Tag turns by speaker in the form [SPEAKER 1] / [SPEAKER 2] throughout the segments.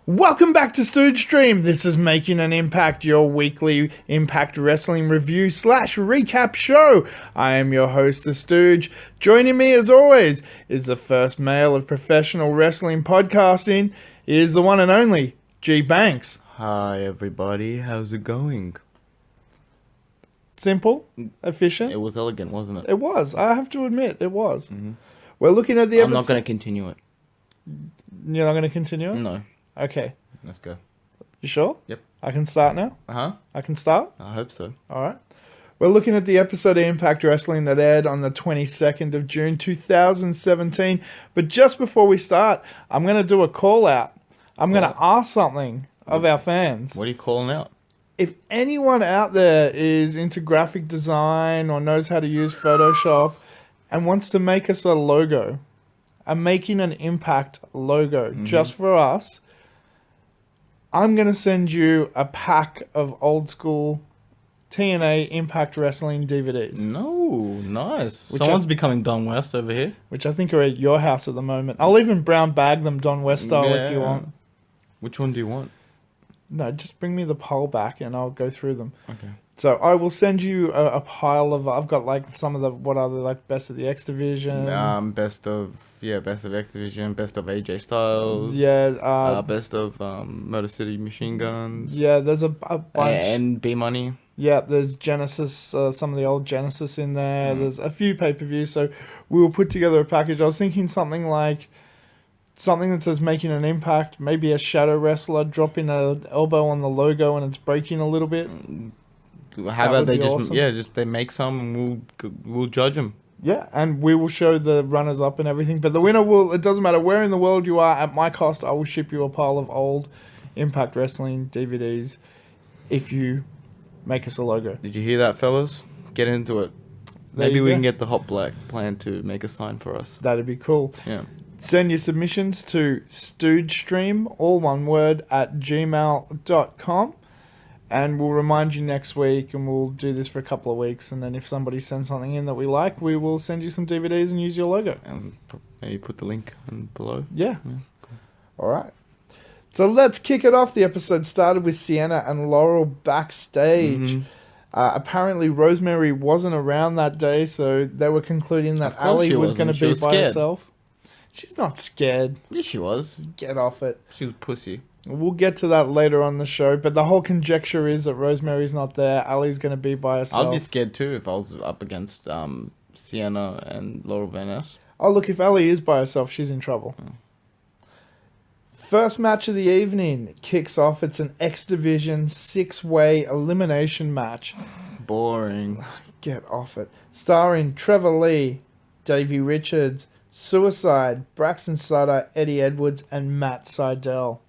[SPEAKER 1] Welcome back to Stooge Stream. This is Making an Impact, your weekly Impact Wrestling review / recap show. I am your host, The Stooge. Joining me, as always, is the first male of professional wrestling podcasting. He is the one and only G-Banks.
[SPEAKER 2] Hi, everybody. How's it going?
[SPEAKER 1] Simple, efficient.
[SPEAKER 2] It was elegant, wasn't it?
[SPEAKER 1] It was. I have to admit, it was. Mm-hmm. We're looking at the episode.
[SPEAKER 2] I'm not going to continue it.
[SPEAKER 1] You're not going to continue it?
[SPEAKER 2] No.
[SPEAKER 1] Okay.
[SPEAKER 2] Let's go.
[SPEAKER 1] You sure?
[SPEAKER 2] Yep.
[SPEAKER 1] I can start now?
[SPEAKER 2] Uh-huh.
[SPEAKER 1] I can start?
[SPEAKER 2] I hope so.
[SPEAKER 1] All right. We're looking at the episode of Impact Wrestling that aired on the 22nd of June, 2017. But just before we start, I'm going to do a call out. I'm going to ask something of our fans.
[SPEAKER 2] What are you calling out?
[SPEAKER 1] If anyone out there is into graphic design or knows how to use Photoshop and wants to make us a logo, I'm making an Impact logo just for us. I'm going to send you a pack of old school TNA Impact Wrestling DVDs.
[SPEAKER 2] No, nice. Someone's becoming Don West over here.
[SPEAKER 1] Which I think are at your house at the moment. I'll even brown bag them Don West style if you want.
[SPEAKER 2] Which one do you want?
[SPEAKER 1] No, just bring me the poll back and I'll go through them.
[SPEAKER 2] Okay.
[SPEAKER 1] So I will send you a pile of. I've got like some of the best of the X Division.
[SPEAKER 2] Best of X Division, best of AJ Styles.
[SPEAKER 1] Yeah.
[SPEAKER 2] Best of Motor City Machine Guns.
[SPEAKER 1] Yeah, there's a bunch.
[SPEAKER 2] And B Money.
[SPEAKER 1] Yeah, there's Genesis. Some of the old Genesis in there. There's a few pay-per-views. So we will put together a package. I was thinking something that says Making an Impact. Maybe a shadow wrestler dropping an elbow on the logo and it's breaking a little bit.
[SPEAKER 2] How about they just they make some and we'll judge them.
[SPEAKER 1] Yeah, and we will show the runners up and everything. But the winner will, it doesn't matter where in the world you are, at my cost, I will ship you a pile of old Impact Wrestling DVDs if you make us a logo.
[SPEAKER 2] Did you hear that, fellas? Get into it. Maybe we can get the Hot Black plan to make a sign for us.
[SPEAKER 1] That'd be cool.
[SPEAKER 2] Yeah.
[SPEAKER 1] Send your submissions to stoogestream, all one word, at gmail.com. And we'll remind you next week, and we'll do this for a couple of weeks. And then if somebody sends something in that we like, we will send you some DVDs and use your logo.
[SPEAKER 2] And maybe put the link below.
[SPEAKER 1] Yeah.
[SPEAKER 2] Cool.
[SPEAKER 1] All right. So let's kick it off. The episode started with Sienna and Laurel backstage. Apparently, Rosemary wasn't around that day, so they were concluding that Ali was going to be by herself. She's not scared.
[SPEAKER 2] Yeah, she was.
[SPEAKER 1] Get off it.
[SPEAKER 2] She was pussy.
[SPEAKER 1] We'll get to that later on the show, but the whole conjecture is that Rosemary's not there. Ali's going to be by herself.
[SPEAKER 2] I'd be scared too if I was up against Sienna and Laurel Van Ness.
[SPEAKER 1] Oh, look, if Ali is by herself, she's in trouble. First match of the evening kicks off. It's an X Division 6-way elimination match.
[SPEAKER 2] Boring.
[SPEAKER 1] Get off it. Starring Trevor Lee, Davey Richards, Suicide, Braxton Sutter, Eddie Edwards, and Matt Sydal.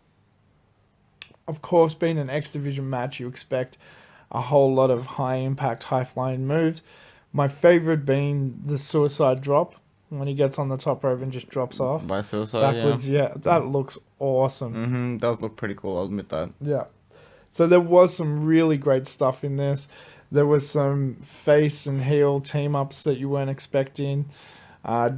[SPEAKER 1] Of course, being an X Division match, you expect a whole lot of high-impact, high-flying moves. My favorite being the Suicide drop, when he gets on the top rope and just drops off.
[SPEAKER 2] By Suicide,
[SPEAKER 1] backwards, yeah. That looks awesome.
[SPEAKER 2] Does look pretty cool, I'll admit that.
[SPEAKER 1] Yeah. So there was some really great stuff in this. There was some face and heel team-ups that you weren't expecting.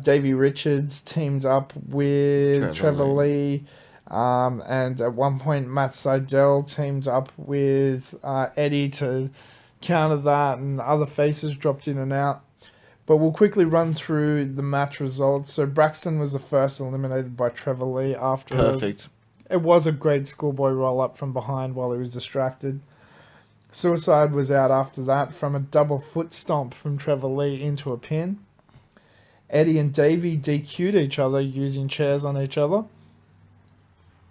[SPEAKER 1] Davey Richards teamed up with Trevor Lee. And at one point, Matt Sydal teamed up with Eddie to counter that, and other faces dropped in and out. But we'll quickly run through the match results. So Braxton was the first eliminated by Trevor Lee after...
[SPEAKER 2] Perfect.
[SPEAKER 1] It was a great schoolboy roll-up from behind while he was distracted. Suicide was out after that from a double foot stomp from Trevor Lee into a pin. Eddie and Davey DQ'd each other using chairs on each other.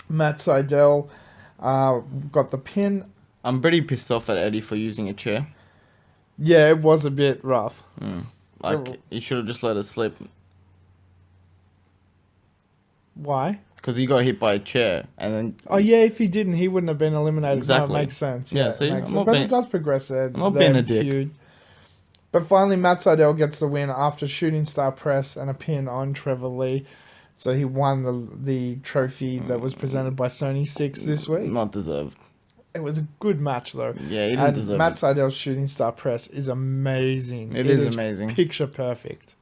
[SPEAKER 1] Matt Sydal got the pin.
[SPEAKER 2] I'm pretty pissed off at Eddie for using a chair.
[SPEAKER 1] Yeah, it was a bit rough.
[SPEAKER 2] He should have just let it slip.
[SPEAKER 1] Why?
[SPEAKER 2] Because he got hit by a chair, and then...
[SPEAKER 1] Oh, yeah, if he didn't, he wouldn't have been eliminated.
[SPEAKER 2] Exactly.
[SPEAKER 1] No, it makes sense.
[SPEAKER 2] Yeah, see?
[SPEAKER 1] But it does progress there.
[SPEAKER 2] I'm not being a dick.
[SPEAKER 1] Feud. But finally, Matt Sydal gets the win after shooting star press and a pin on Trevor Lee. So he won the trophy that was presented by Sony 6 this week.
[SPEAKER 2] Not deserved.
[SPEAKER 1] It was a good match, though.
[SPEAKER 2] Yeah, he didn't deserve
[SPEAKER 1] Matt
[SPEAKER 2] it.
[SPEAKER 1] Sydal's shooting star press is amazing.
[SPEAKER 2] It is amazing.
[SPEAKER 1] Picture perfect.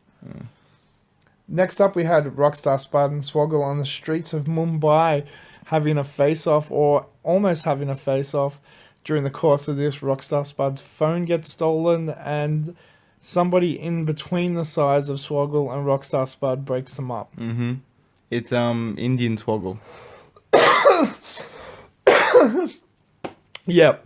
[SPEAKER 1] Next up, we had Rockstar Spud and Swoggle on the streets of Mumbai having a face-off or almost having a face-off. During the course of this, Rockstar Spud's phone gets stolen and somebody in between the sides of Swoggle and Rockstar Spud breaks them up.
[SPEAKER 2] Mm-hmm. It's Indian Swoggle.
[SPEAKER 1] Yeah.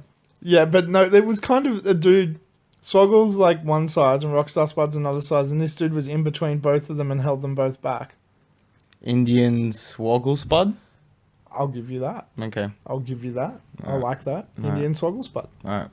[SPEAKER 1] Yeah, but no, there was kind of a dude. Swoggle's like one size and Rockstar Spud's another size, and this dude was in between both of them and held them both back.
[SPEAKER 2] Indian Swoggle Spud?
[SPEAKER 1] I'll give you that.
[SPEAKER 2] Okay.
[SPEAKER 1] I'll give you that. I
[SPEAKER 2] Alright.
[SPEAKER 1] like that.
[SPEAKER 2] Alright.
[SPEAKER 1] Indian Swoggle Spud.
[SPEAKER 2] Alright.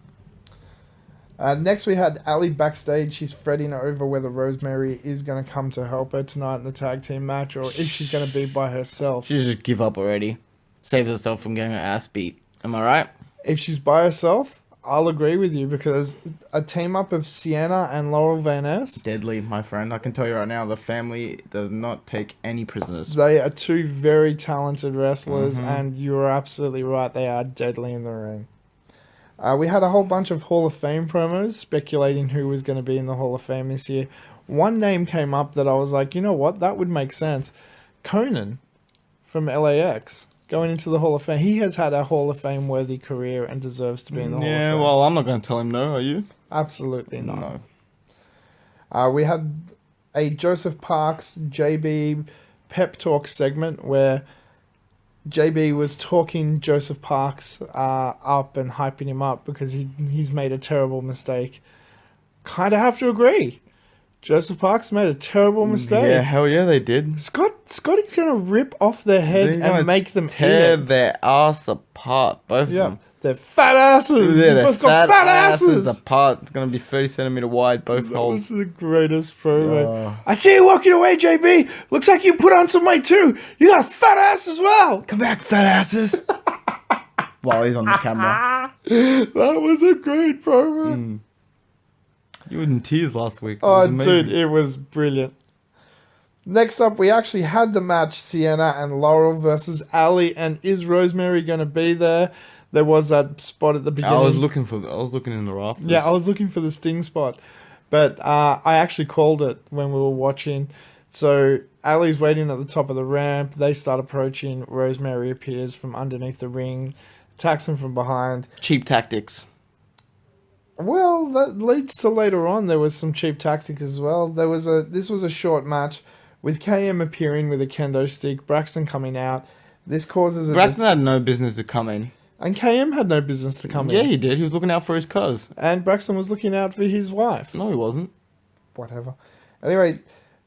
[SPEAKER 1] Next, we had Ali backstage. She's fretting over whether Rosemary is going to come to help her tonight in the tag team match, or if she's going to be by herself.
[SPEAKER 2] She should just give up already. Save herself from getting her ass beat. Am I right?
[SPEAKER 1] If she's by herself, I'll agree with you, because a team up of Sienna and Laurel Van Ness,
[SPEAKER 2] Deadly, my friend. I can tell you right now, the family does not take any prisoners.
[SPEAKER 1] they are two very talented wrestlers, and you're absolutely right. They are deadly in the ring. We had a whole bunch of Hall of Fame promos speculating who was going to be in the Hall of Fame this year. One name came up that I was like, you know what? That would make sense. Conan from L.A.X. going into the Hall of Fame. He has had a Hall of Fame worthy career and deserves to be in the Hall of
[SPEAKER 2] Yeah,
[SPEAKER 1] Fame.
[SPEAKER 2] well, I'm not going to tell him no, are you?
[SPEAKER 1] Absolutely not.
[SPEAKER 2] No.
[SPEAKER 1] We had a Joseph Parks JB pep talk segment where JB was talking Joseph Parks up and hyping him up because he's made a terrible mistake. Kind of have to agree. Joseph Parks made a terrible mistake.
[SPEAKER 2] Yeah, hell yeah, they did.
[SPEAKER 1] Scotty's going to rip off their head
[SPEAKER 2] They're gonna
[SPEAKER 1] and make them
[SPEAKER 2] tear
[SPEAKER 1] eat it.
[SPEAKER 2] their ass apart, both of them.
[SPEAKER 1] They're fat asses.
[SPEAKER 2] Yeah,
[SPEAKER 1] You've
[SPEAKER 2] they're
[SPEAKER 1] both got fat asses.
[SPEAKER 2] apart. It's gonna be 30 centimeter wide, both
[SPEAKER 1] That
[SPEAKER 2] holes.
[SPEAKER 1] was the greatest promo.
[SPEAKER 2] Oh.
[SPEAKER 1] I see you walking away, JB. Looks like you put on some weight too. You got a fat ass as well.
[SPEAKER 2] Come back, fat asses! While he's on the camera.
[SPEAKER 1] That was a great promo.
[SPEAKER 2] You were in tears last week. It
[SPEAKER 1] Oh,
[SPEAKER 2] was amazing.
[SPEAKER 1] dude, it was brilliant. Next up, we actually had the match, Sienna and Laurel versus Ali. And is Rosemary going to be there? There was that spot at the beginning.
[SPEAKER 2] I was looking in the rafters.
[SPEAKER 1] Yeah, I was looking for the Sting spot. But I actually called it when we were watching. So Ali's waiting at the top of the ramp. They start approaching. Rosemary appears from underneath the ring, attacks him from behind.
[SPEAKER 2] Cheap tactics.
[SPEAKER 1] Well, that leads to later on. There was some cheap tactics as well. This was a short match with KM appearing with a kendo stick, Braxton coming out. This causes
[SPEAKER 2] Braxton had no business to come in.
[SPEAKER 1] and KM had no business to come
[SPEAKER 2] Yeah,
[SPEAKER 1] in.
[SPEAKER 2] he did. He was looking out for his cuz.
[SPEAKER 1] And Braxton was looking out for his wife.
[SPEAKER 2] No, he wasn't.
[SPEAKER 1] Whatever. Anyway,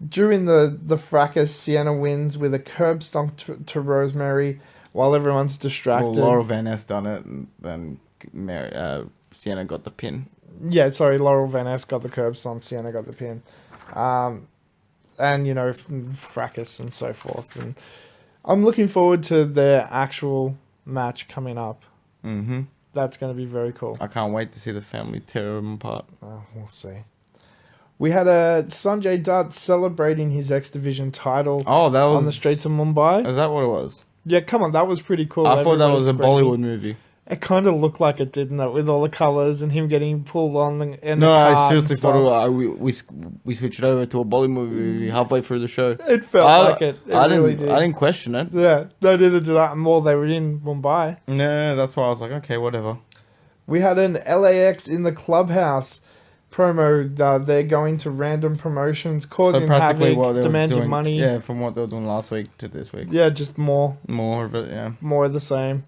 [SPEAKER 1] during the fracas, Sienna wins with a curb stomp to Rosemary while everyone's distracted.
[SPEAKER 2] Well, Laurel Van Ness done it, and then Sienna got the pin.
[SPEAKER 1] Yeah, sorry, Laurel Van Ness got the curb stomp, Sienna got the pin. And, you know, fracas and so forth. And I'm looking forward to their actual match coming up.
[SPEAKER 2] Mm-hmm.
[SPEAKER 1] That's going to be very cool.
[SPEAKER 2] I can't wait to see the family tear them apart.
[SPEAKER 1] We'll see. We had a Sanjay Dutt celebrating his X Division title
[SPEAKER 2] Oh, that was
[SPEAKER 1] on the streets of Mumbai.
[SPEAKER 2] Is that what it was?
[SPEAKER 1] Yeah, come on, that was pretty cool.
[SPEAKER 2] I thought that
[SPEAKER 1] Everybody
[SPEAKER 2] was a
[SPEAKER 1] spreading-
[SPEAKER 2] Bollywood movie.
[SPEAKER 1] It kind of looked like it, didn't it? With all the colours and him getting pulled on and
[SPEAKER 2] No,
[SPEAKER 1] the car
[SPEAKER 2] I seriously
[SPEAKER 1] and
[SPEAKER 2] thought
[SPEAKER 1] stuff.
[SPEAKER 2] we switched over to a Bollywood movie halfway through the show.
[SPEAKER 1] It felt like it. It
[SPEAKER 2] I
[SPEAKER 1] really
[SPEAKER 2] didn't.
[SPEAKER 1] did.
[SPEAKER 2] I didn't question it.
[SPEAKER 1] Yeah, no, neither did I. Well, they were in Mumbai.
[SPEAKER 2] No, that's why I was like, okay, whatever.
[SPEAKER 1] We had an L.A.X. in the clubhouse promo. They're going to random promotions, causing havoc,
[SPEAKER 2] what they were
[SPEAKER 1] demanding
[SPEAKER 2] doing,
[SPEAKER 1] money.
[SPEAKER 2] Yeah, from what they were doing last week to this week.
[SPEAKER 1] Yeah, just more
[SPEAKER 2] More of it, yeah.
[SPEAKER 1] of the same.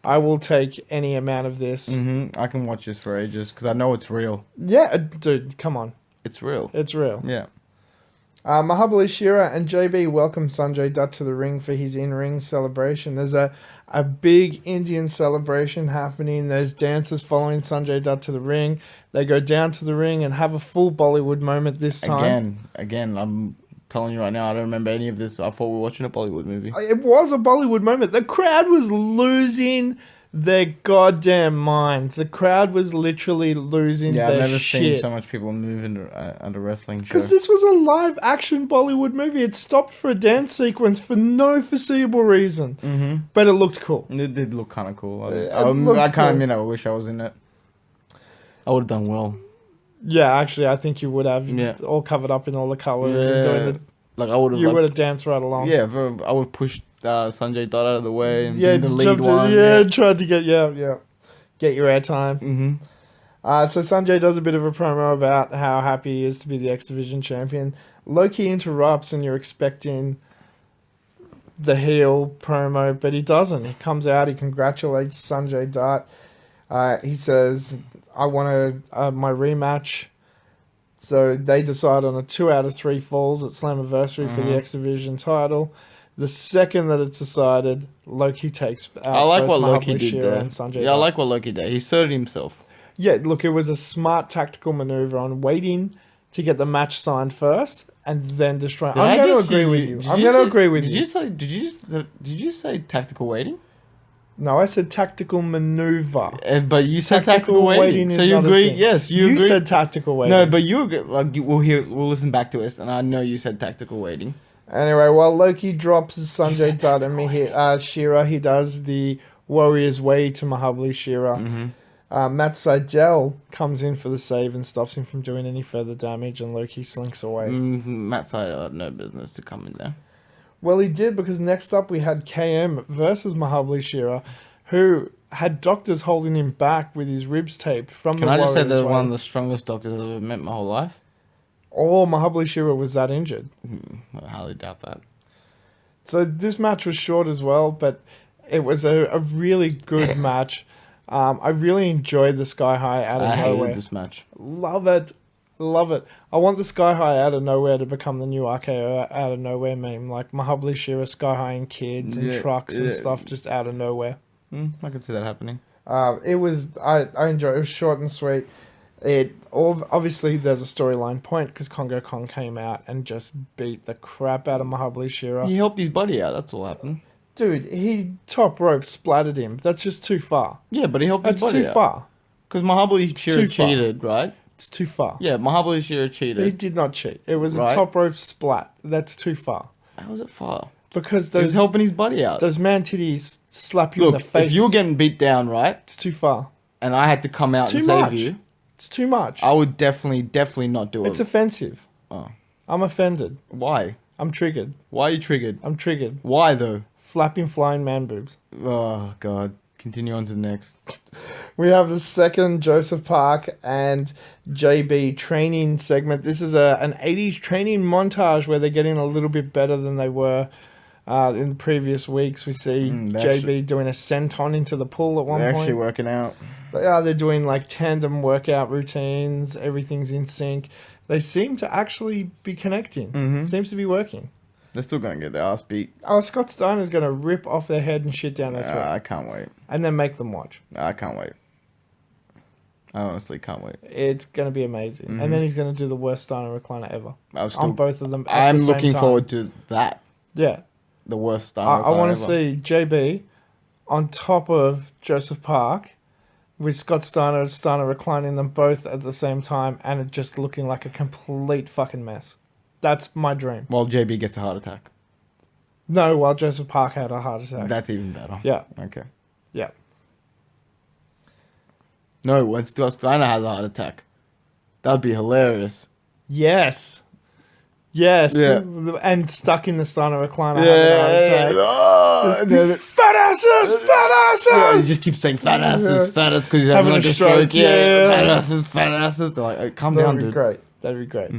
[SPEAKER 1] I will take any amount of this.
[SPEAKER 2] I can watch this for ages because I know it's real.
[SPEAKER 1] Yeah, dude, come on.
[SPEAKER 2] It's real.
[SPEAKER 1] It's real.
[SPEAKER 2] Yeah.
[SPEAKER 1] Mahabali Shira and JB welcome Sanjay Dutt to the ring for his in-ring celebration. There's a big Indian celebration happening. There's dancers following Sanjay Dutt to the ring. They go down to the ring and have a full Bollywood moment this time.
[SPEAKER 2] Again, I'm telling you right now, I don't remember any of this. I thought we were watching a Bollywood movie.
[SPEAKER 1] It was a Bollywood moment. The crowd was losing their goddamn minds. The crowd was literally losing
[SPEAKER 2] Yeah,
[SPEAKER 1] their
[SPEAKER 2] I've never
[SPEAKER 1] shit.
[SPEAKER 2] seen so much people move under wrestling show.
[SPEAKER 1] Because this was a live action Bollywood movie. It stopped for a dance sequence for no foreseeable reason. But it looked cool.
[SPEAKER 2] It did look kind of cool.
[SPEAKER 1] It
[SPEAKER 2] I
[SPEAKER 1] looked
[SPEAKER 2] can't
[SPEAKER 1] cool.
[SPEAKER 2] admit I wish I was in it. I would have done well.
[SPEAKER 1] Yeah, actually, I think you would have.
[SPEAKER 2] Yeah.
[SPEAKER 1] All covered up in all the colours and doing
[SPEAKER 2] Like I would have.
[SPEAKER 1] you would have danced right along.
[SPEAKER 2] Yeah, I would push Sanjay Dutt out of the way and
[SPEAKER 1] Yeah,
[SPEAKER 2] be the lead
[SPEAKER 1] jumped
[SPEAKER 2] one.
[SPEAKER 1] tried to get get your airtime.
[SPEAKER 2] Mm-hmm.
[SPEAKER 1] So Sanjay does a bit of a promo about how happy he is to be the X Division champion. Loki interrupts, and you're expecting the heel promo, but he doesn't. He comes out, he congratulates Sanjay Dutt. He says, "I want my rematch." So they decide on a 2 out of 3 falls at Slammiversary for the X Division title. The second that it's decided, Loki takes out
[SPEAKER 2] I like
[SPEAKER 1] both
[SPEAKER 2] what Loki
[SPEAKER 1] Mahabali
[SPEAKER 2] did
[SPEAKER 1] Shira
[SPEAKER 2] there.
[SPEAKER 1] and Sanjay
[SPEAKER 2] Yeah,
[SPEAKER 1] Dutt.
[SPEAKER 2] I like what Loki did. He asserted himself.
[SPEAKER 1] Yeah, look, it was a smart tactical maneuver on waiting to get the match signed first and then destroy. I'm going to agree with you. I'm going to agree with you.
[SPEAKER 2] Did you say tactical waiting?
[SPEAKER 1] No, I said tactical maneuver.
[SPEAKER 2] But you said tactical waiting. So
[SPEAKER 1] is
[SPEAKER 2] you
[SPEAKER 1] not a
[SPEAKER 2] agree?
[SPEAKER 1] thing.
[SPEAKER 2] Yes, you agree.
[SPEAKER 1] You said tactical waiting.
[SPEAKER 2] No, but we'll listen back to it, and I know you said tactical waiting.
[SPEAKER 1] Anyway, while Loki drops Sanjay Dutt and Shira, he does the Warrior's Way to Mahabali Shira.
[SPEAKER 2] Mm-hmm.
[SPEAKER 1] Matt Sydal comes in for the save and stops him from doing any further damage, and Loki slinks away.
[SPEAKER 2] Matt Sydal had no business to come in there.
[SPEAKER 1] Well, he did, because next up we had KM versus Mahabali Shira, who had doctors holding him back with his ribs taped from
[SPEAKER 2] Can
[SPEAKER 1] the
[SPEAKER 2] I just say
[SPEAKER 1] Warrior's
[SPEAKER 2] they're
[SPEAKER 1] Way.
[SPEAKER 2] one of the strongest doctors I've ever met in my whole life?
[SPEAKER 1] Or Mahabali Shira was that injured.
[SPEAKER 2] I highly doubt that.
[SPEAKER 1] So this match was short as well, but it was a really good match. I really enjoyed the Sky High out of
[SPEAKER 2] I
[SPEAKER 1] nowhere.
[SPEAKER 2] hated this match.
[SPEAKER 1] Love it. Love it. I want the Sky High out of nowhere to become the new RKO out of nowhere meme. Like Mahabali Shira, Sky High and kids and trucks and stuff just out of nowhere.
[SPEAKER 2] I could see that happening.
[SPEAKER 1] It was, I enjoyed it. It was short and sweet. Obviously there's a storyline point because Kongo Kong came out and just beat the crap out of Mahabali Shira.
[SPEAKER 2] He helped his buddy out, that's all happened.
[SPEAKER 1] Dude, he top rope splattered him. That's just too far.
[SPEAKER 2] Yeah, but he helped his
[SPEAKER 1] That's
[SPEAKER 2] buddy
[SPEAKER 1] too
[SPEAKER 2] out.
[SPEAKER 1] far.
[SPEAKER 2] Because Mahabali Shira
[SPEAKER 1] too far.
[SPEAKER 2] cheated, right?
[SPEAKER 1] It's too far.
[SPEAKER 2] Yeah, Mahabali Shira cheated.
[SPEAKER 1] He did not cheat. It was
[SPEAKER 2] Right.
[SPEAKER 1] a top rope splat. That's too far.
[SPEAKER 2] How was it far?
[SPEAKER 1] Because
[SPEAKER 2] He was
[SPEAKER 1] those
[SPEAKER 2] helping his buddy out.
[SPEAKER 1] those man titties slap you in
[SPEAKER 2] Look,
[SPEAKER 1] the face.
[SPEAKER 2] if you were getting beat down, right,
[SPEAKER 1] It's too far.
[SPEAKER 2] and I had to come out
[SPEAKER 1] too
[SPEAKER 2] and save
[SPEAKER 1] much.
[SPEAKER 2] you,
[SPEAKER 1] It's too much.
[SPEAKER 2] I would definitely not do it.
[SPEAKER 1] It's offensive.
[SPEAKER 2] Oh.
[SPEAKER 1] I'm offended.
[SPEAKER 2] Why?
[SPEAKER 1] I'm triggered.
[SPEAKER 2] Why are you triggered?
[SPEAKER 1] I'm triggered.
[SPEAKER 2] Why, though?
[SPEAKER 1] Flapping flying man boobs.
[SPEAKER 2] Oh, God. Continue on to the next.
[SPEAKER 1] We have the second Joseph Park and JB training segment. This is an 80s training montage where they're getting a little bit better than they were in the previous weeks. We see JB doing a senton into the pool at one
[SPEAKER 2] They're
[SPEAKER 1] point.
[SPEAKER 2] actually working out.
[SPEAKER 1] They're doing like tandem workout routines. Everything's in sync. They seem to actually be connecting. Seems to be working.
[SPEAKER 2] They're still going to get their ass beat.
[SPEAKER 1] Oh, Scott Steiner's going to rip off their head and shit down their throat.
[SPEAKER 2] I can't wait.
[SPEAKER 1] And then make them watch.
[SPEAKER 2] I can't wait. I honestly can't wait.
[SPEAKER 1] It's going to be amazing. And then he's going to do the worst Steiner recliner ever. On both of them at
[SPEAKER 2] I'm
[SPEAKER 1] the same
[SPEAKER 2] looking
[SPEAKER 1] time.
[SPEAKER 2] forward to that.
[SPEAKER 1] Yeah.
[SPEAKER 2] The worst
[SPEAKER 1] I
[SPEAKER 2] recliner
[SPEAKER 1] want
[SPEAKER 2] ever.
[SPEAKER 1] to see JB on top of Joseph Park with Scott Steiner reclining them both at the same time and it just looking like a complete fucking mess. That's my dream.
[SPEAKER 2] While JB gets a heart attack.
[SPEAKER 1] No, while Joseph Park had a heart attack.
[SPEAKER 2] That's even better.
[SPEAKER 1] Yeah.
[SPEAKER 2] Okay.
[SPEAKER 1] Yeah.
[SPEAKER 2] No, when Steiner has a heart attack. That'd be hilarious.
[SPEAKER 1] Yes. Yes.
[SPEAKER 2] Yeah.
[SPEAKER 1] And stuck in the Steiner recliner.
[SPEAKER 2] Yeah.
[SPEAKER 1] Fat asses! Fat asses!
[SPEAKER 2] Yeah, he just keeps saying fat asses, fat asses, because he's having like a stroke. Yeah, fat asses, fat asses. They're like, calm down, dude.
[SPEAKER 1] Great. That'd be great.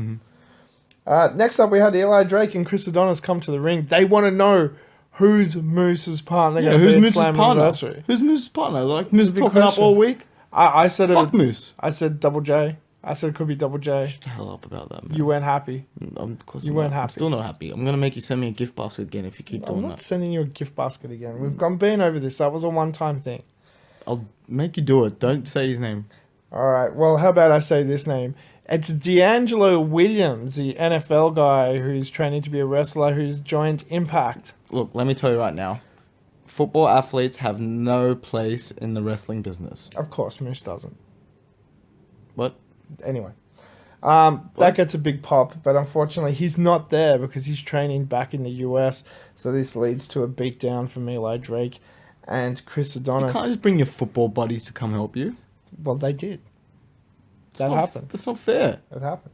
[SPEAKER 1] Next up, we had Eli Drake and Chris Adonis come to the ring. They want to know who's Moose's partner.
[SPEAKER 2] Yeah, who's Moose's partner? Who's Moose's partner? Like, Moose talking up all week?
[SPEAKER 1] I said
[SPEAKER 2] Fuck Moose.
[SPEAKER 1] I said Double J. I said it could be Double J.
[SPEAKER 2] Shut the hell up about that, man.
[SPEAKER 1] You weren't happy.
[SPEAKER 2] You
[SPEAKER 1] weren't happy.
[SPEAKER 2] I'm still not happy. I'm going to make you send me a gift basket again if you keep doing
[SPEAKER 1] I'm not
[SPEAKER 2] that.
[SPEAKER 1] sending you a gift basket again. We've been over this. That was a one-time thing.
[SPEAKER 2] I'll make you do it. Don't say his name.
[SPEAKER 1] All right. Well, how about I say this name? It's D'Angelo Williams, the NFL guy who's training to be a wrestler who's joined Impact.
[SPEAKER 2] Look, let me tell you right now. Football athletes have no place in the wrestling business.
[SPEAKER 1] Of course, Moose doesn't.
[SPEAKER 2] What?
[SPEAKER 1] Anyway. That gets a big pop, but unfortunately he's not there because he's training back in the US. So this leads to a beatdown from Eli Drake and Chris Adonis.
[SPEAKER 2] You can't just bring your football buddies to come help you.
[SPEAKER 1] Well, they did. That happened.
[SPEAKER 2] That's not fair.
[SPEAKER 1] It happened.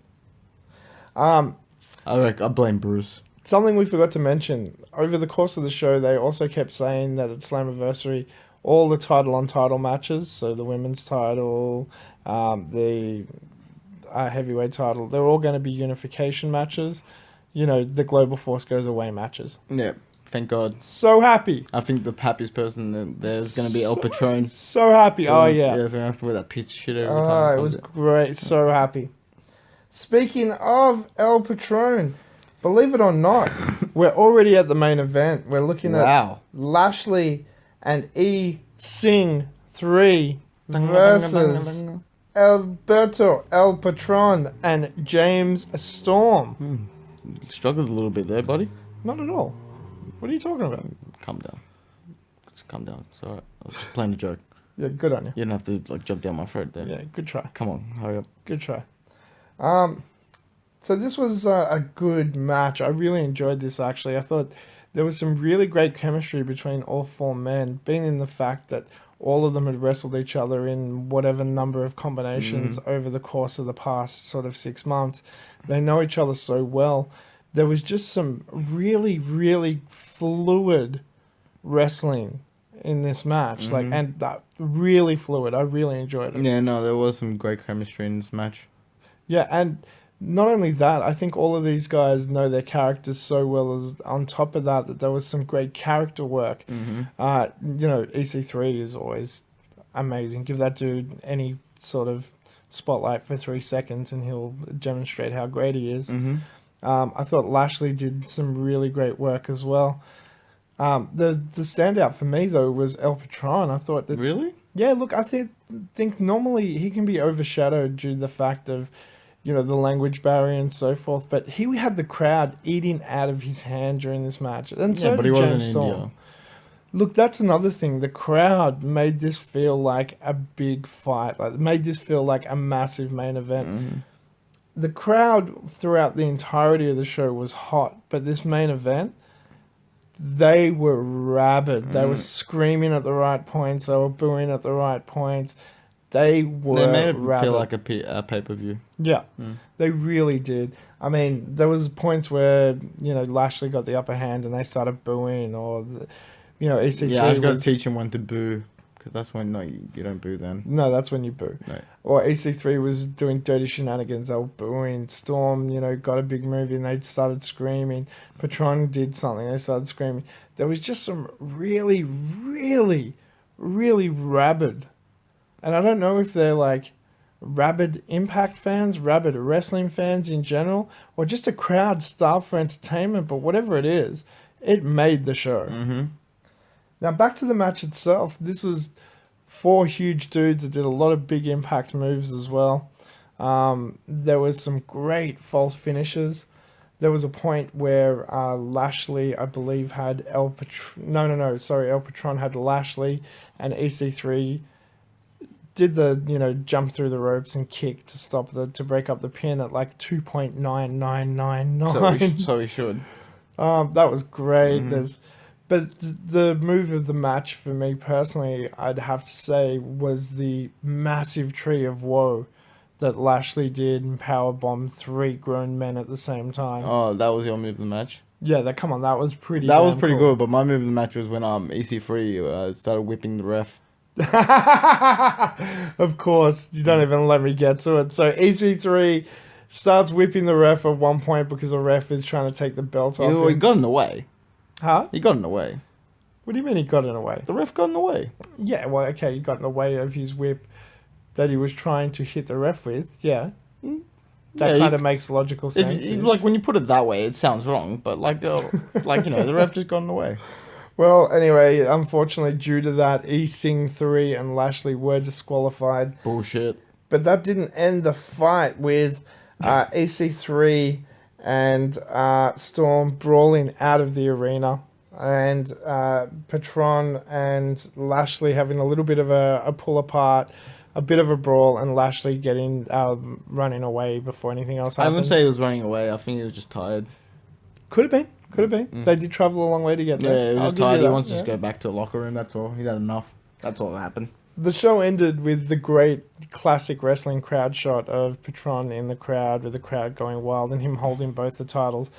[SPEAKER 2] I blame Bruce.
[SPEAKER 1] Something we forgot to mention, over the course of the show, they also kept saying that at Slammiversary, all the title-on-title matches, so the women's title, the heavyweight title, they're all going to be unification matches. You know, the Global Force goes away matches.
[SPEAKER 2] Yeah, thank God.
[SPEAKER 1] So happy.
[SPEAKER 2] I think the happiest person there's going to be El Patron.
[SPEAKER 1] So happy.
[SPEAKER 2] So,
[SPEAKER 1] oh, yeah.
[SPEAKER 2] Yeah, so I have to wear that piece of shit every
[SPEAKER 1] Oh,
[SPEAKER 2] time.
[SPEAKER 1] it was great. So happy. Speaking of El Patron, believe it or not, we're already at the main event. We're looking at Lashley and E Sing 3 versus Alberto El Patron and James Storm.
[SPEAKER 2] Struggled a little bit there, buddy.
[SPEAKER 1] Not at all. What are you talking about?
[SPEAKER 2] Calm down. Just calm down. It's alright. I was just playing a joke.
[SPEAKER 1] Yeah, good on you.
[SPEAKER 2] You don't have to like jump down my throat there.
[SPEAKER 1] Yeah, good try.
[SPEAKER 2] Come on, hurry up.
[SPEAKER 1] Good try. So this was a good match. I really enjoyed this, actually. I thought there was some really great chemistry between all four men, being in the fact that all of them had wrestled each other in whatever number of combinations over the course of the past sort of 6 months. They know each other so well. There was just some really, really fluid wrestling in this match, and that really fluid. I really enjoyed it.
[SPEAKER 2] Yeah, no, there was some great chemistry in this match.
[SPEAKER 1] Yeah, and not only that, I think all of these guys know their characters so well. As on top of that, there was some great character work. You know, EC3 is always amazing. Give that dude any sort of spotlight for 3 seconds, and he'll demonstrate how great he is. I thought Lashley did some really great work as well. The standout for me though was El Patron. I thought that yeah, look, I think normally he can be overshadowed due to the fact of, you know, the language barrier and so forth, but he had the crowd eating out of his hand during this match, and so did James Storm. Look, that's another thing. The crowd made this feel like a big fight, like made this feel like a massive main event. The crowd throughout the entirety of the show was hot, but this main event, they were rabid. They were screaming at the right points. They were booing at the right points. They made it rabid.
[SPEAKER 2] Feel like a pay-per-view.
[SPEAKER 1] Yeah, they really did. I mean, there was points where, you know, Lashley got the upper hand and they started booing, or, you know, EC3
[SPEAKER 2] Yeah, I was going to teach him when to boo, because that's when, no, you don't boo then.
[SPEAKER 1] No, that's when you boo.
[SPEAKER 2] No.
[SPEAKER 1] Or EC3 was doing dirty shenanigans. They were booing. Storm, you know, got a big move and they started screaming. Patron did something. They started screaming. There was just some really, really, really rabid. And I don't know if they're like rabid Impact fans, rabid wrestling fans in general, or just a crowd starved for entertainment, but whatever it is, it made the show. Now, back to the match itself. This was 4 huge dudes that did a lot of big Impact moves as well. There was some great false finishes. There was a point where Lashley, I believe, had El Patron had Lashley, and EC3 did the, you know, jump through the ropes and kick to break up the pin at like 2.9999.
[SPEAKER 2] So he should.
[SPEAKER 1] That was great. But the move of the match for me personally, I'd have to say, was the massive tree of woe that Lashley did and powerbombed 3 grown men at the same time.
[SPEAKER 2] Oh, that was your move of the match?
[SPEAKER 1] Yeah, that was pretty.
[SPEAKER 2] That was pretty cool. But my move of the match was when EC3 started whipping the ref.
[SPEAKER 1] Of course, you don't even let me get to it. So EC3 starts whipping the ref at one point because the ref is trying to take the belt off him.
[SPEAKER 2] He got in the way.
[SPEAKER 1] Huh?
[SPEAKER 2] He got in the way.
[SPEAKER 1] What do you mean he got in the way?
[SPEAKER 2] The ref got in the way.
[SPEAKER 1] Yeah, well, okay, he got in the way of his whip that he was trying to hit the ref with. Yeah. That kind of makes logical sense.
[SPEAKER 2] Like, when you put it that way, it sounds wrong. But, like, you know, the ref just got in the way.
[SPEAKER 1] Well, anyway, unfortunately, due to that, E-Sing3 and Lashley were disqualified.
[SPEAKER 2] Bullshit.
[SPEAKER 1] But that didn't end the fight with EC3 and Storm brawling out of the arena. And Patron and Lashley having a little bit of a pull apart, a bit of a brawl, and Lashley getting running away before anything else happens.
[SPEAKER 2] I wouldn't say he was running away. I think he was just tired.
[SPEAKER 1] Could have been. They did travel a long way to get there.
[SPEAKER 2] Yeah, he was just tired. He wants to just go back to the locker room. That's all. He had enough. That's all that happened.
[SPEAKER 1] The show ended with the great classic wrestling crowd shot of Patron in the crowd, with the crowd going wild and him holding both the titles.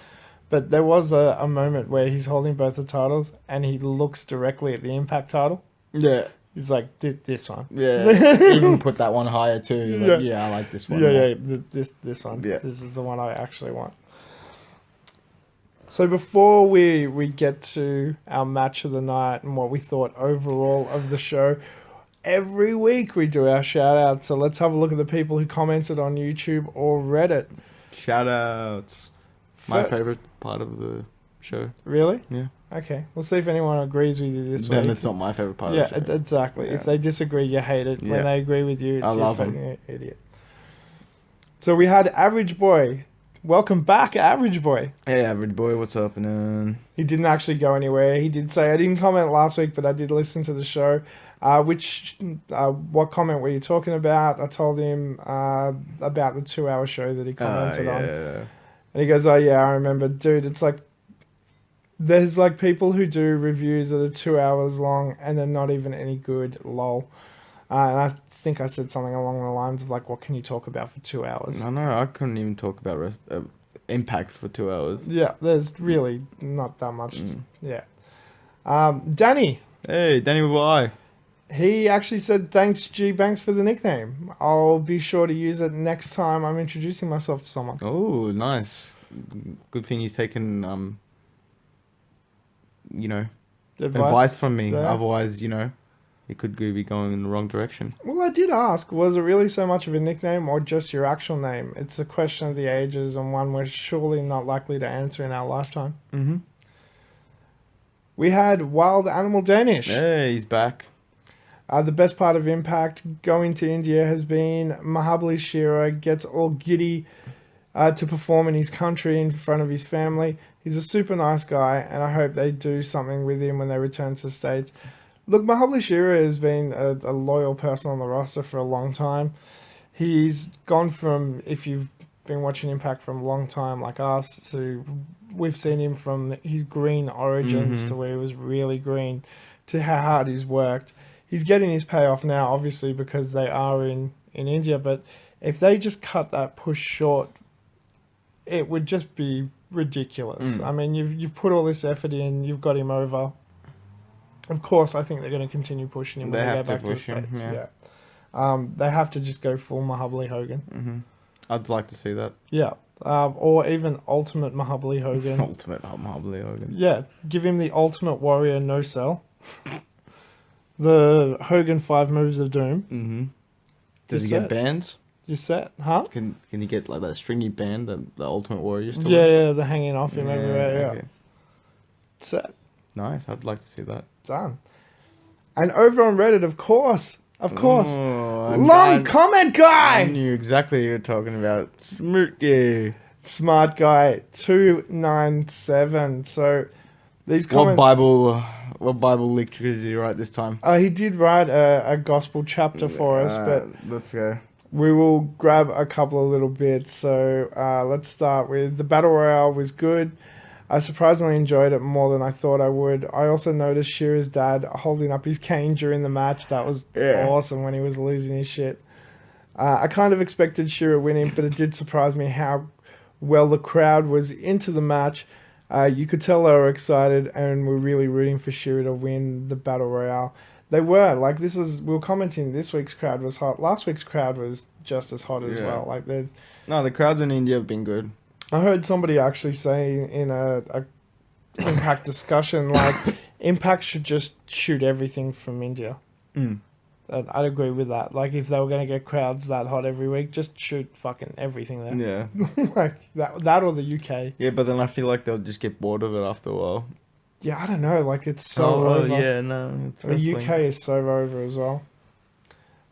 [SPEAKER 1] But there was a moment where he's holding both the titles and he looks directly at the Impact title.
[SPEAKER 2] Yeah.
[SPEAKER 1] He's like, this one.
[SPEAKER 2] Yeah. Even put that one higher too. Like,
[SPEAKER 1] Yeah.
[SPEAKER 2] I like this one.
[SPEAKER 1] Yeah, this one.
[SPEAKER 2] Yeah.
[SPEAKER 1] This is the one I actually want. So before we get to our match of the night and what we thought overall of the show, every week we do our shout out. So let's have a look at the people who commented on YouTube or Reddit.
[SPEAKER 2] Shout outs. My
[SPEAKER 1] Fir-
[SPEAKER 2] favorite part of the show.
[SPEAKER 1] Really?
[SPEAKER 2] Yeah.
[SPEAKER 1] Okay. We'll see if anyone agrees with you this
[SPEAKER 2] Then
[SPEAKER 1] week.
[SPEAKER 2] it's not my favorite part
[SPEAKER 1] Yeah,
[SPEAKER 2] of the show.
[SPEAKER 1] exactly.
[SPEAKER 2] Yeah.
[SPEAKER 1] If they disagree, you hate it.
[SPEAKER 2] Yeah.
[SPEAKER 1] When they agree with you,
[SPEAKER 2] I
[SPEAKER 1] it's
[SPEAKER 2] love
[SPEAKER 1] you
[SPEAKER 2] 'em.
[SPEAKER 1] fucking idiot. So we had Average Boy. Welcome back, Average Boy.
[SPEAKER 2] Hey, average boy, what's up? And
[SPEAKER 1] He didn't actually go anywhere. He did say, I didn't comment last week, but I did listen to the show. What comment were you talking about? I told him about the 2-hour show that he commented on.
[SPEAKER 2] yeah.
[SPEAKER 1] And he goes, oh yeah, I remember. Dude, it's like, there's like people who do reviews that are 2 hours long and they're not even any good, lol. And I think I said something along the lines of like, what can you talk about for 2 hours?
[SPEAKER 2] No, I couldn't even talk about Impact for 2 hours.
[SPEAKER 1] Yeah, there's really not that much. Yeah. Danny.
[SPEAKER 2] Hey, Danny Y.
[SPEAKER 1] He actually said, thanks, G-Banks, for the nickname. I'll be sure to use it next time I'm introducing myself to someone.
[SPEAKER 2] Oh, nice. Good thing he's taken, advice from me.
[SPEAKER 1] Yeah.
[SPEAKER 2] Otherwise, it could be going in the wrong direction.
[SPEAKER 1] Well, I did ask, was it really so much of a nickname or just your actual name? It's a question of the ages and one we're surely not likely to answer in our lifetime.
[SPEAKER 2] Mm-hmm.
[SPEAKER 1] We had Wild Animal Danish.
[SPEAKER 2] Hey, he's back.
[SPEAKER 1] The best part of Impact going to India has been Mahabali Shira gets all giddy to perform in his country in front of his family. He's a super nice guy, and I hope they do something with him when they return to the States. Look, Mahabali Shira has been a loyal person on the roster for a long time. He's gone from, if you've been watching Impact from a long time like us, to we've seen him from his green origins to where he was really green, to how hard he's worked. He's getting his payoff now, obviously, because they are in India. But if they just cut that push short, it would just be ridiculous. I mean, you've put all this effort in, you've got him over. Of course, I think they're going to continue pushing him when they go back to the States. Yeah. They have to just go full Mahabali Hogan.
[SPEAKER 2] Mm-hmm. I'd like to see that.
[SPEAKER 1] Yeah. Or even Ultimate Mahabali Hogan.
[SPEAKER 2] Ultimate Mahabali Hogan.
[SPEAKER 1] Yeah. Give him the Ultimate Warrior no sell. The Hogan 5 Moves of Doom.
[SPEAKER 2] Mm-hmm. Does he
[SPEAKER 1] You're
[SPEAKER 2] get
[SPEAKER 1] set.
[SPEAKER 2] bands?
[SPEAKER 1] You're set, huh?
[SPEAKER 2] Can he get like that stringy band that the Ultimate Warrior used to
[SPEAKER 1] Yeah,
[SPEAKER 2] wear?
[SPEAKER 1] yeah, they're hanging off him everywhere. Yeah.
[SPEAKER 2] okay.
[SPEAKER 1] Set.
[SPEAKER 2] Nice. I'd like to see that.
[SPEAKER 1] Done. And over on Reddit, of course.
[SPEAKER 2] Oh,
[SPEAKER 1] Long comment guy!
[SPEAKER 2] I knew exactly what you were talking about. Smirky.
[SPEAKER 1] Smart guy 297. So these comments.
[SPEAKER 2] What Bible lecture did he write this time?
[SPEAKER 1] He did write a gospel chapter for us, but
[SPEAKER 2] let's go.
[SPEAKER 1] we will grab a couple of little bits. So let's start with the Battle Royale was good. I surprisingly enjoyed it more than I thought I would. I also noticed Shira's dad holding up his cane during the match. That was awesome when he was losing his shit. I kind of expected Shira winning, but it did surprise me how well the crowd was into the match. You could tell they were excited and were really rooting for Shira to win the Battle Royale. They were. Like, we were commenting this week's crowd was hot. Last week's crowd was just as hot as well. Like,
[SPEAKER 2] No, the crowds in India have been good.
[SPEAKER 1] I heard somebody actually say in a Impact discussion, like, Impact should just shoot everything from India.
[SPEAKER 2] Mm.
[SPEAKER 1] I'd agree with that. Like, if they were going to get crowds that hot every week, just shoot fucking everything there.
[SPEAKER 2] Yeah.
[SPEAKER 1] Like, that or the UK.
[SPEAKER 2] Yeah, but then I feel like they'll just get bored of it after a while.
[SPEAKER 1] Yeah, I don't know. Like, it's so over.
[SPEAKER 2] Yeah, no.
[SPEAKER 1] The UK is so over as well.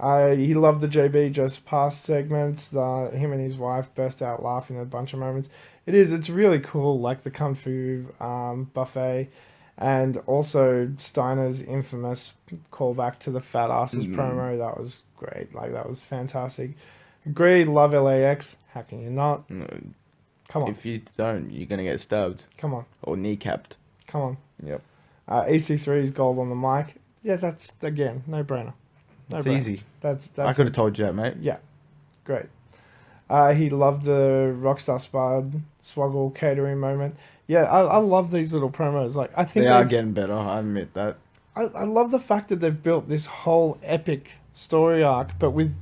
[SPEAKER 1] He loved the JB Just Past segments. Him and his wife burst out laughing at a bunch of moments. It's really cool, like the Kung Fu buffet, and also Steiner's infamous callback to the Fat Asses promo. That was great. Like, that was fantastic. Agreed, love L.A.X. How can you not?
[SPEAKER 2] No,
[SPEAKER 1] Come on.
[SPEAKER 2] if you don't, you're going to get stabbed.
[SPEAKER 1] Come on.
[SPEAKER 2] Or kneecapped.
[SPEAKER 1] Come on.
[SPEAKER 2] Yep.
[SPEAKER 1] EC3's gold on the mic. Yeah, that's, again, no-brainer.
[SPEAKER 2] It's easy.
[SPEAKER 1] That's
[SPEAKER 2] I could have told you that, mate.
[SPEAKER 1] Yeah, great. He loved the Rockstar Spud Swoggle catering moment. Yeah, I love these little promos. Like, I think
[SPEAKER 2] They are getting better. I admit that.
[SPEAKER 1] I love the fact that they've built this whole epic story arc, but with,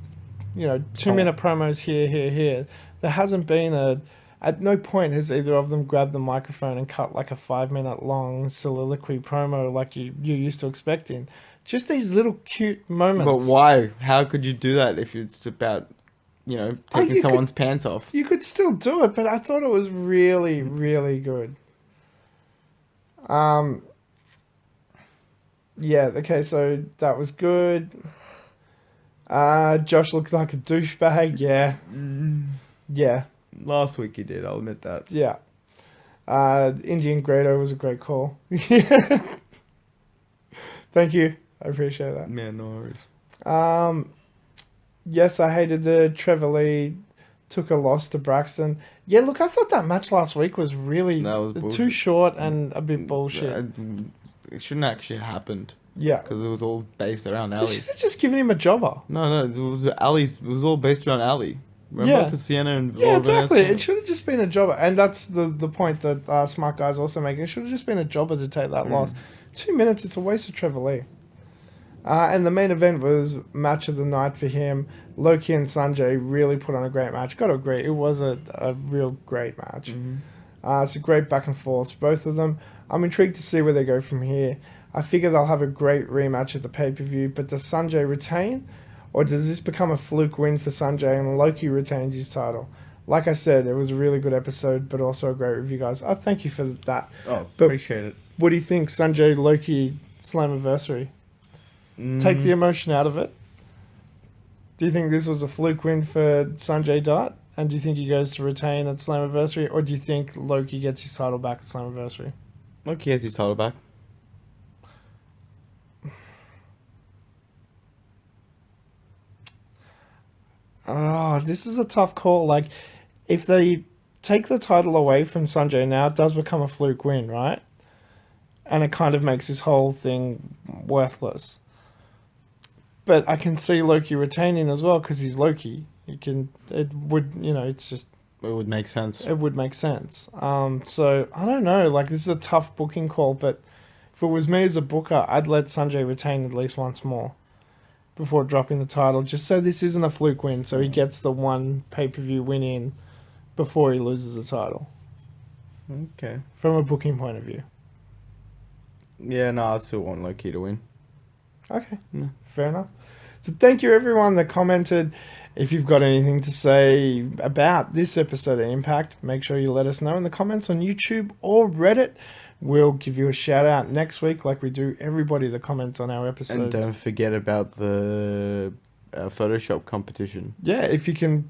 [SPEAKER 1] 2 minute promos here. There hasn't been at no point has either of them grabbed the microphone and cut like a 5 minute long soliloquy promo like you're used to expecting. Just these little cute moments.
[SPEAKER 2] But why? How could you do that if it's about, taking
[SPEAKER 1] you
[SPEAKER 2] someone's pants off?
[SPEAKER 1] You could still do it, but I thought it was really, really good. Yeah, okay, so that was good. Josh looks like a douchebag. Yeah. Yeah.
[SPEAKER 2] Last week he did, I'll admit that.
[SPEAKER 1] Yeah. Indian Grado was a great call. Thank you. I appreciate that.
[SPEAKER 2] Yeah, no worries.
[SPEAKER 1] Yes, I hated the Trevor Lee took a loss to Braxton. Yeah, look, I thought that match last week was really too short and a bit bullshit.
[SPEAKER 2] It shouldn't actually have happened.
[SPEAKER 1] Yeah.
[SPEAKER 2] Because it was all based around
[SPEAKER 1] They
[SPEAKER 2] Ali.
[SPEAKER 1] should have just given him a jobber.
[SPEAKER 2] No, it was all based around Ali. Remember? Because Sienna and
[SPEAKER 1] Yeah, exactly. It should have just been a jobber. And that's the point that Smart Guy's also making. It should have just been a jobber to take that loss. 2 minutes, it's a waste of Trevor Lee. And the main event was match of the night for him. Loki and Sanjay really put on a great match. Got to agree, it was a real great match. It's a great back and forth for both of them. I'm intrigued to see where they go from here. I figure they'll have a great rematch at the pay-per-view, but does Sanjay retain? Or does this become a fluke win for Sanjay and Loki retains his title? Like I said, it was a really good episode, but also a great review, guys. I thank you for that.
[SPEAKER 2] Oh,
[SPEAKER 1] but
[SPEAKER 2] appreciate it.
[SPEAKER 1] What do you think, Sanjay Loki Slammiversary? Take the emotion out of it. Do you think this was a fluke win for Sanjay Dutt? And do you think he goes to retain at Slammiversary? Or do you think Loki gets his title back at Slammiversary?
[SPEAKER 2] Loki gets his title back.
[SPEAKER 1] Oh, this is a tough call. Like, if they take the title away from Sanjay now, it does become a fluke win, right? And it kind of makes this whole thing worthless. But I can see Loki retaining as well because he's Loki. It would make sense. It would make sense. So I don't know. Like, this is a tough booking call, but if it was me as a booker, I'd let Sanjay retain at least once more before dropping the title, just so this isn't a fluke win. So he gets the one pay-per-view win in before he loses the title.
[SPEAKER 2] Okay.
[SPEAKER 1] From a booking point of view.
[SPEAKER 2] Yeah, no, I still want Loki to win.
[SPEAKER 1] Okay. Fair enough. So thank you everyone that commented. If you've got anything to say about this episode of Impact, make sure you let us know in the comments on YouTube or Reddit. We'll give you a shout out next week like we do everybody that comments on our episodes.
[SPEAKER 2] And don't forget about the Photoshop competition.
[SPEAKER 1] Yeah, if you can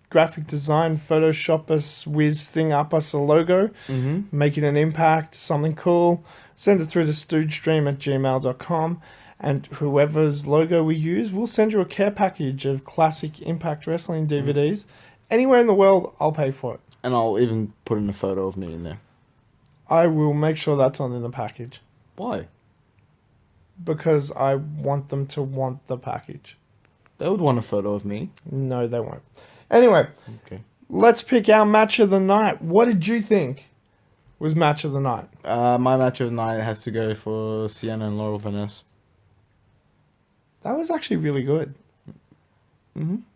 [SPEAKER 1] graphic design, Photoshop us, whiz thing up us a logo, make it an impact, something cool, send it through to stoogestream@gmail.com. And whoever's logo we use, we'll send you a care package of classic Impact Wrestling DVDs. Anywhere in the world, I'll pay for it.
[SPEAKER 2] And I'll even put in a photo of me in there.
[SPEAKER 1] I will make sure that's on in the package.
[SPEAKER 2] Why?
[SPEAKER 1] Because I want them to want the package.
[SPEAKER 2] They would want a photo of me.
[SPEAKER 1] No, they won't. Anyway,
[SPEAKER 2] okay.
[SPEAKER 1] Let's pick our match of the night. What did you think was match of the night?
[SPEAKER 2] My match of the night has to go for Sienna and Laurel Vaness.
[SPEAKER 1] That was actually really good.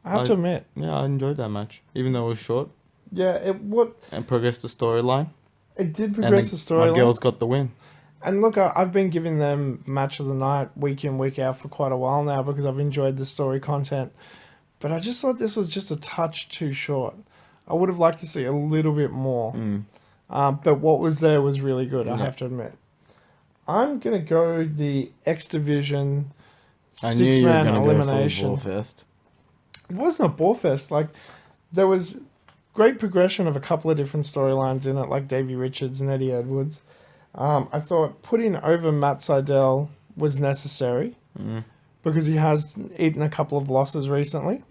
[SPEAKER 1] I have to admit.
[SPEAKER 2] Yeah, I enjoyed that match, even though it was short.
[SPEAKER 1] Yeah,
[SPEAKER 2] and progressed the storyline.
[SPEAKER 1] It did progress the storyline.
[SPEAKER 2] My girls got the win.
[SPEAKER 1] And look, I've been giving them match of the night week in, week out for quite a while now because I've enjoyed the story content. But I just thought this was just a touch too short. I would have liked to see a little bit more. But what was there was really good, I have to admit. I'm going to go the X Division 6-man elimination.
[SPEAKER 2] Go for a ball fest.
[SPEAKER 1] It wasn't a ball fest. Like, there was great progression of a couple of different storylines in it, like Davey Richards and Eddie Edwards. I thought putting over Matt Seidel was necessary because he has eaten a couple of losses recently.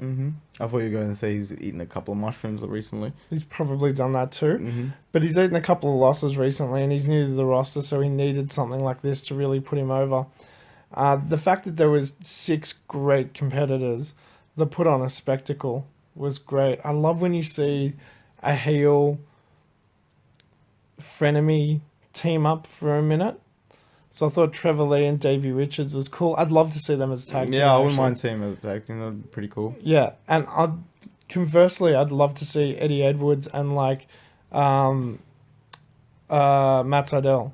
[SPEAKER 2] I thought you were going to say he's eaten a couple of mushrooms recently.
[SPEAKER 1] He's probably done that too. But he's eaten a couple of losses recently and he's new to the roster, so he needed something like this to really put him over. The fact that there was 6 great competitors that put on a spectacle was great. I love when you see a heel frenemy team up for a minute. So I thought Trevor Lee and Davey Richards was cool. I'd love to see them as a tag team.
[SPEAKER 2] Yeah, I wouldn't
[SPEAKER 1] actually.
[SPEAKER 2] mind seeing them as a tag team. That'd be pretty cool.
[SPEAKER 1] Yeah, and conversely, I'd love to see Eddie Edwards and like Matt Sydal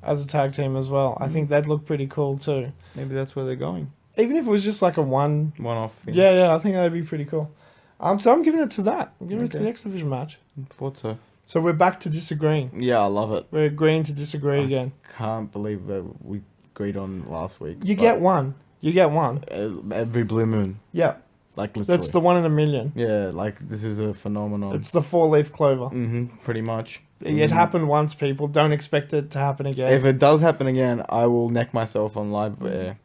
[SPEAKER 1] as a tag team as well. I think that'd look pretty cool too.
[SPEAKER 2] Maybe that's where they're going.
[SPEAKER 1] Even if it was just like a
[SPEAKER 2] One-off thing.
[SPEAKER 1] Yeah, I think that'd be pretty cool. So I'm giving it to that. I'm giving it to the X Division match.
[SPEAKER 2] Thought so.
[SPEAKER 1] So we're back to disagreeing.
[SPEAKER 2] Yeah, I love it.
[SPEAKER 1] We're agreeing to disagree again.
[SPEAKER 2] Can't believe that we agreed on last week.
[SPEAKER 1] You get one. You get one.
[SPEAKER 2] Every blue moon.
[SPEAKER 1] Yeah.
[SPEAKER 2] Like literally.
[SPEAKER 1] That's the 1 in a million.
[SPEAKER 2] Yeah, like this is a phenomenon.
[SPEAKER 1] It's the 4-leaf clover.
[SPEAKER 2] Pretty much.
[SPEAKER 1] It happened once, people. Don't expect it to happen again.
[SPEAKER 2] If it does happen again, I will neck myself on live air.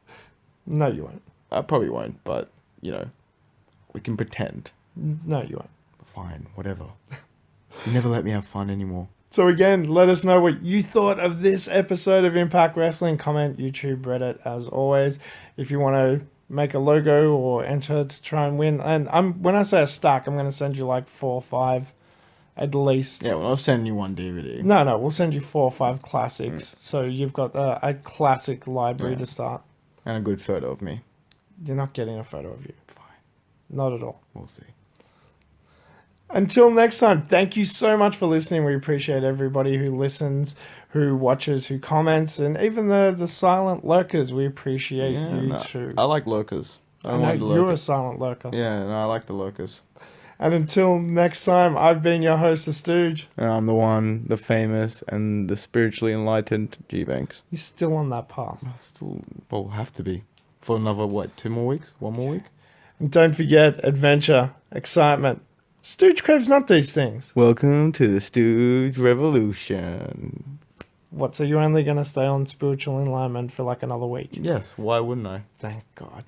[SPEAKER 1] No, you won't.
[SPEAKER 2] I probably won't, but, we can pretend.
[SPEAKER 1] No, you won't.
[SPEAKER 2] Fine, whatever. You never let me have fun anymore.
[SPEAKER 1] So again, let us know what you thought of this episode of Impact Wrestling. Comment, YouTube, Reddit, as always. If you want to make a logo or enter to try and win. And when I say a stack, I'm going to send you like 4 or 5 at least.
[SPEAKER 2] Yeah, well, I'll send you one DVD.
[SPEAKER 1] No, we'll send you 4 or 5 classics. So you've got a classic library to start.
[SPEAKER 2] And a good photo of me.
[SPEAKER 1] You're not getting a photo of you.
[SPEAKER 2] Fine.
[SPEAKER 1] Not at all.
[SPEAKER 2] We'll see.
[SPEAKER 1] Until next time, thank you so much for listening. We appreciate everybody who listens, who watches, who comments, and even the silent lurkers. We appreciate you too.
[SPEAKER 2] I like lurkers.
[SPEAKER 1] I know you're a silent lurker.
[SPEAKER 2] Yeah, no, I like the lurkers.
[SPEAKER 1] And until next time, I've been your host, The Stooge.
[SPEAKER 2] And I'm the one, the famous, and the spiritually enlightened G-Banks.
[SPEAKER 1] You're still on that path.
[SPEAKER 2] Well, have to be. For another, 2 more weeks? 1 more week?
[SPEAKER 1] And don't forget, adventure, excitement. Stooge craves not these things.
[SPEAKER 2] Welcome to the Stooge Revolution.
[SPEAKER 1] What, so you're only going to stay on spiritual alignment for like another week?
[SPEAKER 2] Yes, why wouldn't I?
[SPEAKER 1] Thank God.